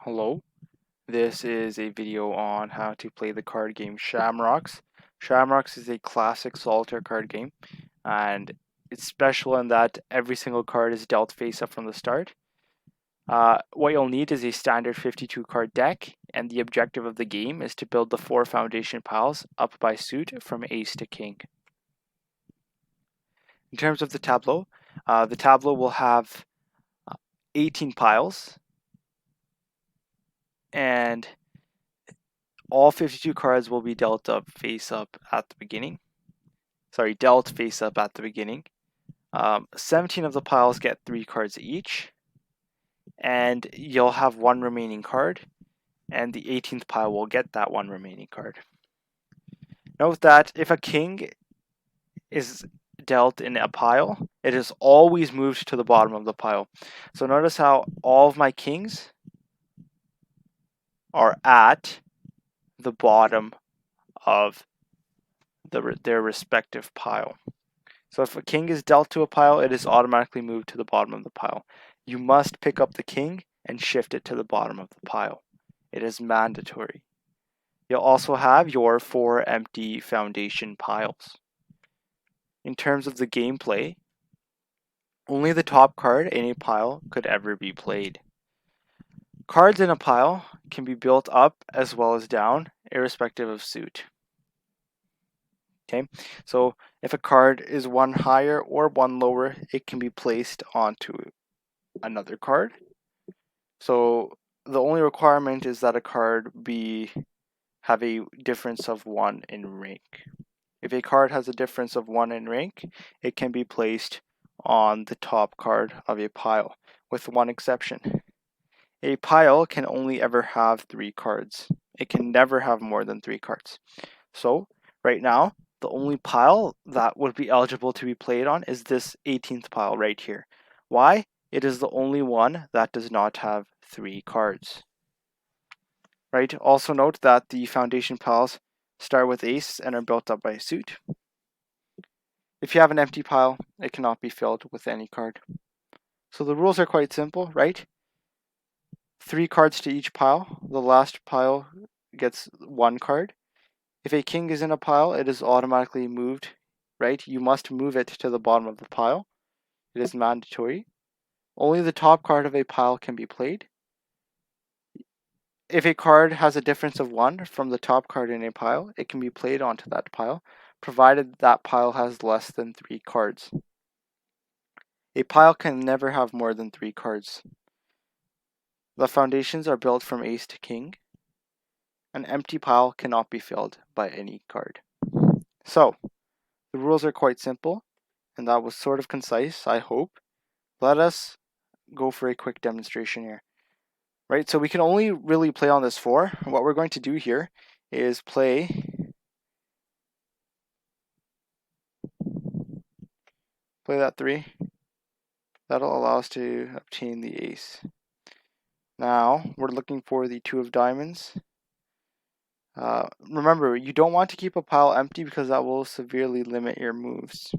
Hello, this is a video on how to play the card game Shamrocks. Shamrocks is a classic solitaire card game, and it's special in that every single card is dealt face up from the start. What you'll need is a standard 52 card deck, and the objective of the game is to build the 4 foundation piles up by suit from ace to king. In terms of the tableau will have 18 piles, and all 52 cards will be dealt face up at the beginning. Dealt face up at the beginning. 17 of the piles get 3 cards each, and you'll have 1 remaining card, and the 18th pile will get that 1 remaining card. Note that if a king is dealt in a pile, it is always moved to the bottom of the pile. So notice how all of my kings are at the bottom of their respective pile. So if a king is dealt to a pile, it is automatically moved to the bottom of the pile. You must pick up the king and shift it to the bottom of the pile. It is mandatory. You'll also have your 4 empty foundation piles. In terms of the gameplay, only the top card in a pile could ever be played. Cards in a pile can be built up as well as down, irrespective of suit. Okay, so if a card is 1 higher or 1 lower, it can be placed onto another card. So the only requirement is that a card have a difference of 1 in rank. If a card has a difference of 1 in rank, it can be placed on the top card of a pile, with one exception. A pile can only ever have 3 cards. It can never have more than 3 cards. So right now, the only pile that would be eligible to be played on is this 18th pile right here. Why? It is the only one that does not have 3 cards. Right? Also note that the foundation piles start with ace and are built up by a suit. If you have an empty pile, it cannot be filled with any card. So the rules are quite simple, right? 3 cards to each pile. The last pile gets 1 card. If a king is in a pile, it is automatically moved, right? You must move it to the bottom of the pile. It is mandatory. Only the top card of a pile can be played. If a card has a difference of 1 from the top card in a pile, it can be played onto that pile, provided that pile has less than 3 cards. A pile can never have more than 3 cards. The foundations are built from ace to king. An empty pile cannot be filled by any card. So, the rules are quite simple, and that was sort of concise, I hope. Let us go for a quick demonstration here. Right, so we can only really play on this 4. What we're going to do here is play that 3. That'll allow us to obtain the ace. Now, we're looking for the 2 of diamonds. Remember, you don't want to keep a pile empty because that will severely limit your moves.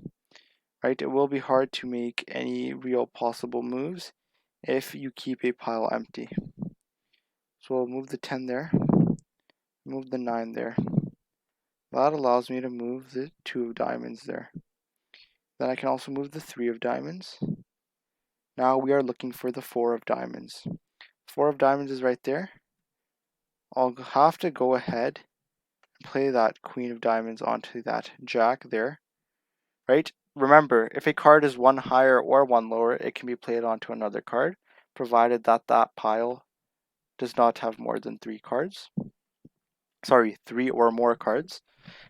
Right, it will be hard to make any real possible moves if you keep a pile empty. So we'll move the 10 there, move the 9 there. That allows me to move the 2 of diamonds there. Then I can also move the 3 of diamonds. Now we are looking for the 4 of diamonds. 4 of diamonds is right there. I'll have to go ahead and play that queen of diamonds onto that jack there. Right? Remember, if a card is 1 higher or 1 lower, it can be played onto another card, provided that that pile does not have more than 3 cards. 3 or more cards.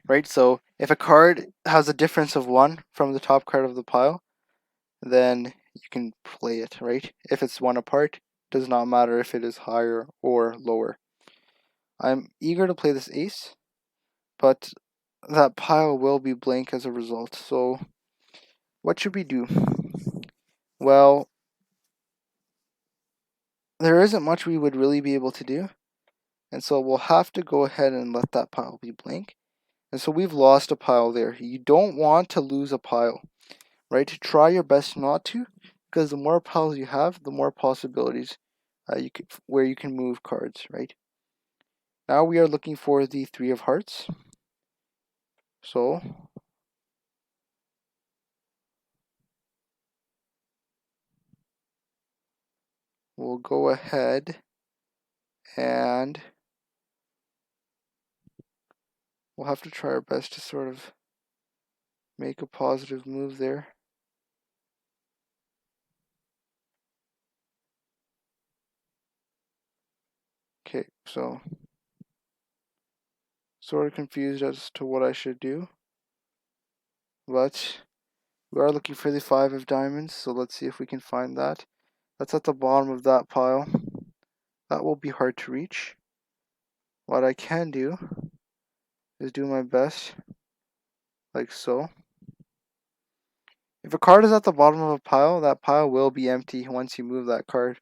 Right? So if a card has a difference of 1 from the top card of the pile, then you can play it, right? If it's 1 apart, does not matter if it is higher or lower. I'm eager to play this ace, but that pile will be blank as a result. So what should we do? Well, there isn't much we would really be able to do, and so we'll have to go ahead and let that pile be blank. And so we've lost a pile there. You don't want to lose a pile, right? Try your best not to, because the more piles you have, the more possibilities where you can move cards, right? Now we are looking for the 3 of hearts. So we'll go ahead and we'll have to try our best to sort of make a positive move there. Okay, so sort of confused as to what I should do, but we are looking for the 5 of diamonds, so let's see if we can find that. That's at the bottom of that pile. That will be hard to reach. What I can do is do my best, like so. If a card is at the bottom of a pile, that pile will be empty once you move that card.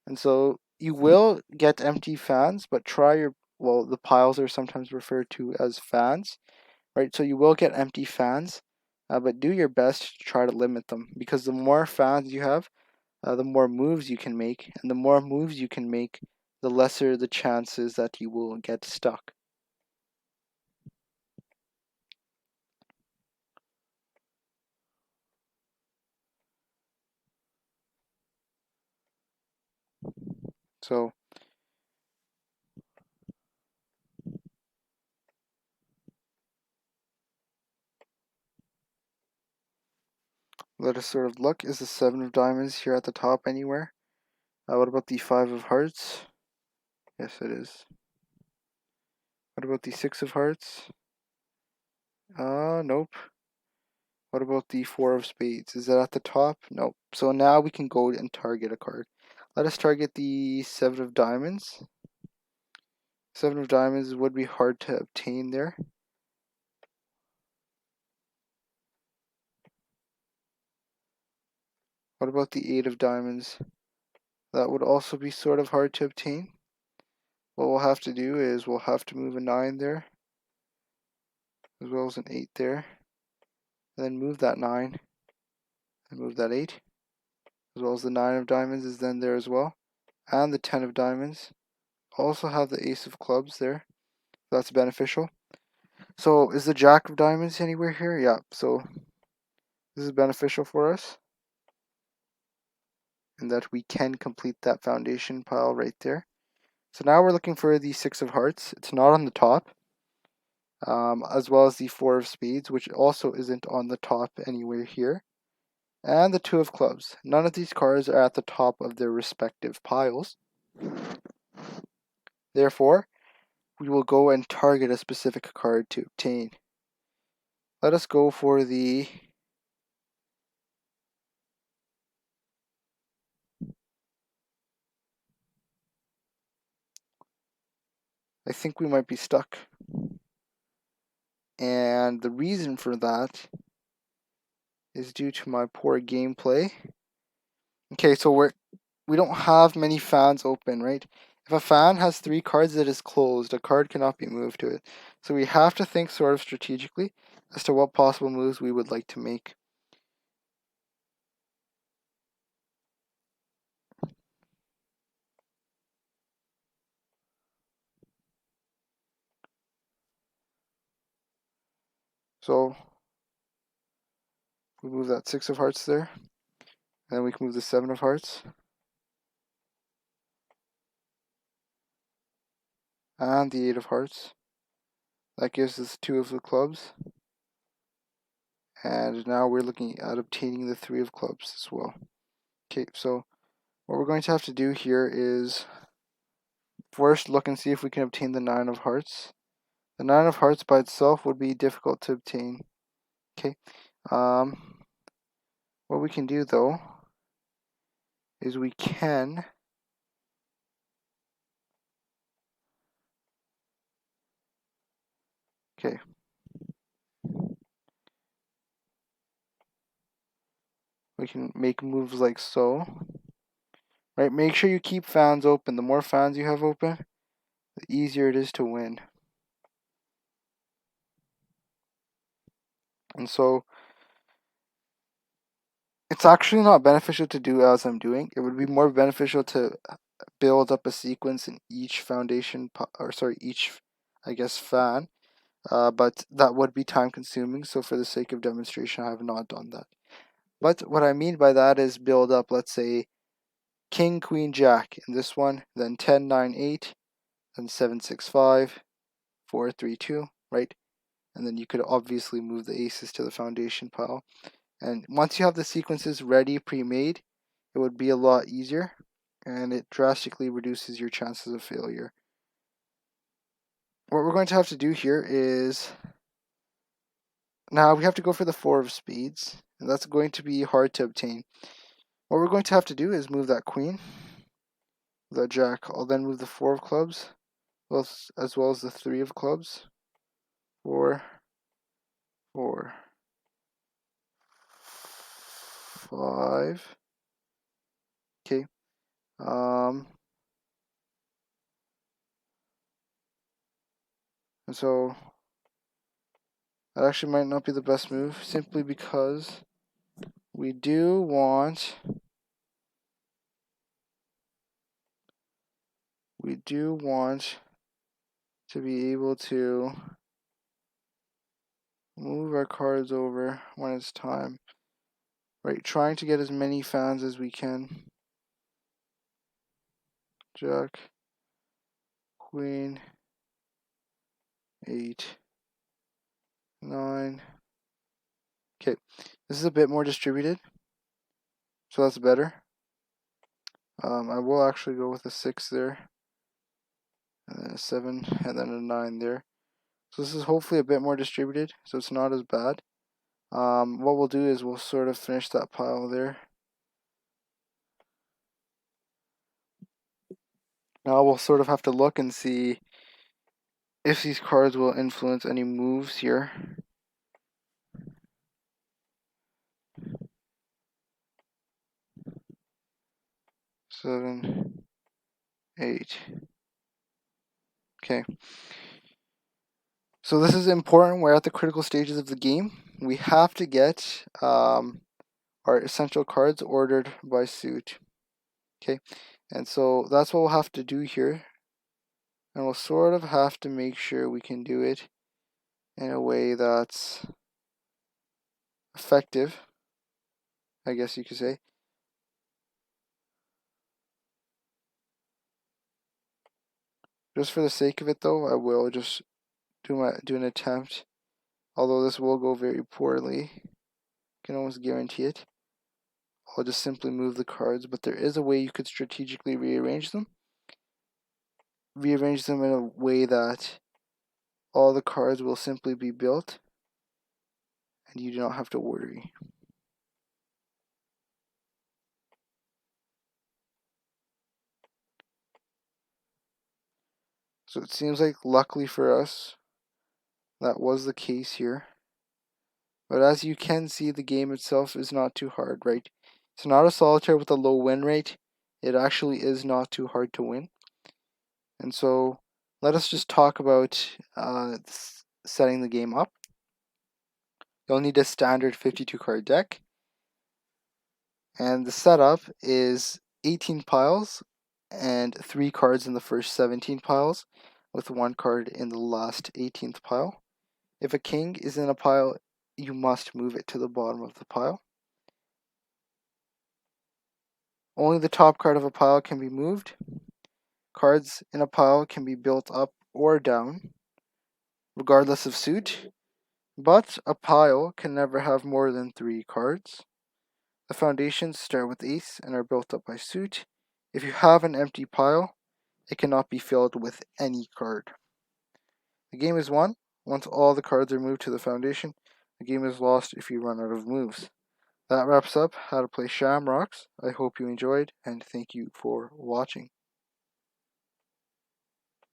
And so you will get empty fans, but well, the piles are sometimes referred to as fans, right? So you will get empty fans, but do your best to try to limit them, because the more fans you have, the more moves you can make, and the more moves you can make, the lesser the chances that you will get stuck. So let us sort of look. Is the 7 of diamonds here at the top anywhere? What about the 5 of hearts? Yes, it is. What about the 6 of hearts? Nope. What about the 4 of spades? Is that at the top? Nope. So now we can go and target a card. Let us target the 7 of diamonds. 7 of diamonds would be hard to obtain there. What about the 8 of diamonds? That would also be sort of hard to obtain. What we'll have to do is we'll have to move a 9 there, as well as an 8 there, and then move that 9, and move that 8, as well as the 9 of diamonds is then there as well, and the 10 of diamonds. Also have the ace of clubs there. That's beneficial. So is the jack of diamonds anywhere here? Yeah, so this is beneficial for us, in that we can complete that foundation pile right there. So now we're looking for the 6 of hearts. It's not on the top, as well as the 4 of spades, which also isn't on the top anywhere here, and the 2 of clubs. None of these cards are at the top of their respective piles. Therefore, we will go and target a specific card to obtain. Let us go for the I think we might be stuck. And the reason for that is due to my poor gameplay. Okay, so we don't have many fans open, right? If a fan has 3 cards that is closed, a card cannot be moved to it. So we have to think sort of strategically as to what possible moves we would like to make. So we move that 6 of hearts there, and then we can move the 7 of hearts, and the 8 of hearts. That gives us 2 of the clubs. And now we're looking at obtaining the 3 of clubs as well. Okay, so what we're going to have to do here is first look and see if we can obtain the 9 of hearts. The 9 of hearts by itself would be difficult to obtain. Okay, what we can do though is we can we can make moves like so. Right, make sure you keep fans open. The more fans you have open, the easier it is to win. And so it's actually not beneficial to do as I'm doing. It would be more beneficial to build up a sequence in each foundation, each, I guess, fan. But that would be time consuming, so for the sake of demonstration, I have not done that. But what I mean by that is build up, let's say, King, Queen, Jack in this one, then 10, 9, 8, then 7, 6, 5, 4, 3, 2, right? And then you could obviously move the aces to the foundation pile. And once you have the sequences ready, pre-made, it would be a lot easier, and it drastically reduces your chances of failure. What we're going to have to do here is, now we have to go for the 4 of spades, and that's going to be hard to obtain. What we're going to have to do is move that queen, the jack. I'll then move the 4 of clubs, as well as the 3 of clubs. 4, 4, 5. Okay. And so that actually might not be the best move, simply because we do want to be able to move our cards over when it's time. Right, trying to get as many fans as we can. Jack, Queen, 8, 9. Okay, this is a bit more distributed, so that's better. I will actually go with a 6 there, and then a 7, and then a 9 there. So this is hopefully a bit more distributed, so it's not as bad. What we'll do is we'll sort of finish that pile there. Now we'll sort of have to look and see if these cards will influence any moves here. Seven, 8. Okay. So this is important. We're at the critical stages of the game. We have to get our essential cards ordered by suit. Okay. And so that's what we'll have to do here. And we'll sort of have to make sure we can do it in a way that's effective, I guess you could say. Just for the sake of it though, I will just do an attempt. Although this will go very poorly. Can almost guarantee it. I'll just simply move the cards, but there is a way you could strategically rearrange them. Rearrange them in a way that all the cards will simply be built and you do not have to worry. So it seems like luckily for us, that was the case here. But as you can see, the game itself is not too hard, right? It's not a solitaire with a low win rate. It actually is not too hard to win. And so let us just talk about setting the game up. You'll need a standard 52 card deck. And the setup is 18 piles and 3 cards in the first 17 piles, with 1 card in the last 18th pile. If a king is in a pile, you must move it to the bottom of the pile. Only the top card of a pile can be moved. Cards in a pile can be built up or down, regardless of suit, but a pile can never have more than 3 cards. The foundations start with ace and are built up by suit. If you have an empty pile, it cannot be filled with any card. The game is won once all the cards are moved to the foundation. The game is lost if you run out of moves. That wraps up how to play Shamrocks. I hope you enjoyed, and thank you for watching.